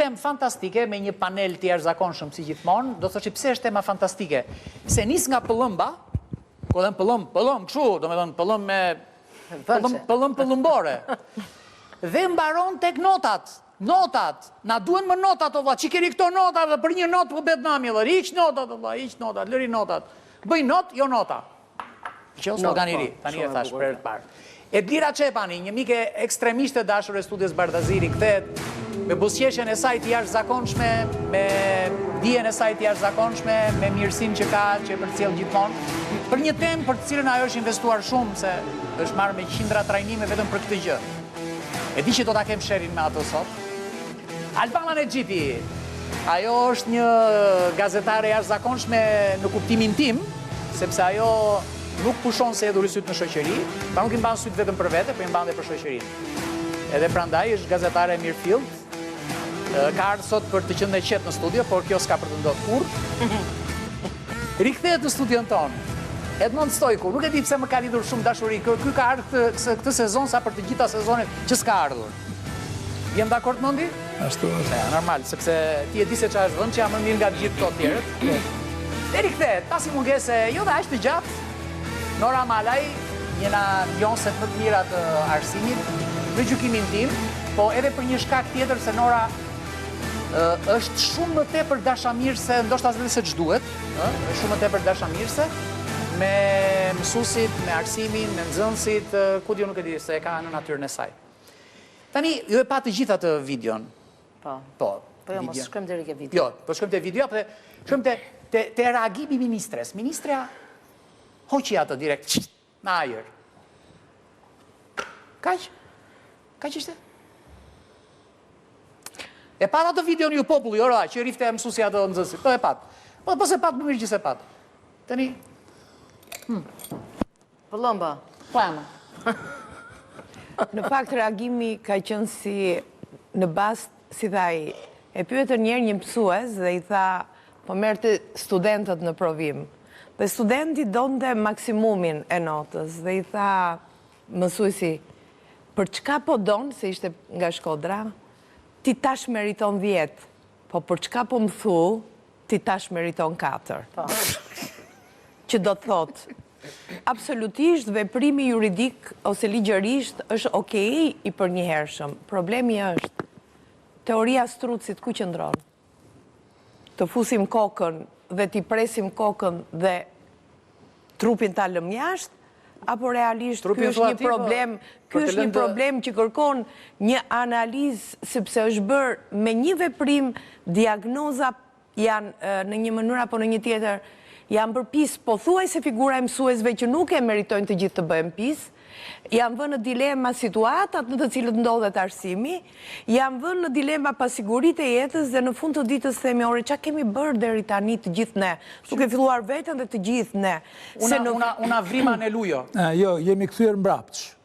temë fantastike me një panel të jashtëzakonshëm si gjithmonë, do thoshë pse është tema fantastike? Se nis nga pëllëmba, ku dhe pëllëm, kështu, do me thënë pëllëm me pëllëmbore. Dhe mbaron tek notat. Notat, na duen më notat, o vla, që keri këto notat dhe për një not për bet nami, dhe iq notat, o vla, iq notat, lëri notat. Bëj not, jo nota. Që është organiri, tani e thash për të parë. Edlira Çepani, një mike ekstremiste dashur e studios Bardaziri, kthehet me buzëqeshjen e saj të jashtëzakonshme, me dijen e saj të jashtëzakonshme, me mirësinë që ka, që e përcjell gjithmonë, për një temë për të cilën ajo është investuar shumë, se është marrë me qindra trajnime vetëm për këtë gjë. E di që do ta kem sherin me ato sot. Albana Nexhipi, ajo është një gazetare jashtëzakonshme në kuptimin tim, sepse ajo nuk pushon se hedhur syt në shoqëri, pra nuk i mban syt vetëm për vete, por i mban edhe për shoqërinë. Edhe prandaj është gazetare e mirëfillt. Ka ardhur sot për të qenë qetë në studio, por kjo s'ka për të ndodhur kurrë. Rikthehet në studion tonë. Edmond Stojku, nuk e di pse më ka lidhur shumë dashuri. Ky ka ardhur këtë sezon sa për të gjitha sezonet që s'ka ardhur. Jem dakord Mondi? Ashtu është. Normal, sepse ti e di se çfarë është vend që jam më mirë nga të gjithë këto tjerët. Dhe rikthehet, pasi mungese jo dhe aq të gjatë. Nora Malaj, njëna njonëset më të mira të arsimit, në gjykimin tim, po edhe për një shkak tjetër se Nora është shumë më tepër dashamirëse, ndoshta edhe se ç'duhet, është shumë më tepër dashamirëse me mësuesit, me arsimin, me nxënësit, ku diu nuk e di se e ka në natyrën e saj. Tani, ju e pa të gjitha të videon. Po. Po, Jo, mos shkojmë deri ke video. Jo, po shkojmë te video, dhe shkojmë te reagimi i ministres. Ministra hoqi ato direkt në ajër. Kaq ishte? E pat ato video një populli, ora, që rifte e mësusi ato nxënësit. Po e pat. Po se pat, më mirë që se pat. Tani... Pëllëmba. Po ama. Në fakt, reagimi ka qenë si në bast, si thaj, e pyetën njerë një mësues dhe i tha, po merte studentët në provim. Dhe studenti donte maksimumin e notës dhe i tha mësuesi, për çka po donë, se ishte nga Shkodra, ti tash meriton 10, po për çka po më thu, ti tash meriton 4. Që do të thotë, absolutisht veprimi juridik ose ligjërisht është okej i përnjëhershëm. Problemi është teoria strucit ku qëndron. Të fusim kokën dhe t'i presim kokën dhe trupin ta lëm jashtë, apo realisht ky është një problem, ky është një problem që kërkon një analizë sepse është bërë me një veprim, diagnoza janë në një mënyrë apo në një tjetër janë bërë pis, po thuaj se figura e mësuesve që nuk e meritojnë të gjithë të bëhen pis, janë vënë në dilema situatat në të cilët ndodhet arsimi, janë vënë në dilema pasigurit e jetës dhe në fund të ditës themi, ore, qa kemi bërë deri tani të gjithë ne, duke filluar vetën dhe të gjithë ne. Una vrima në lujo. Jo, jemi kthyer mbrapsh.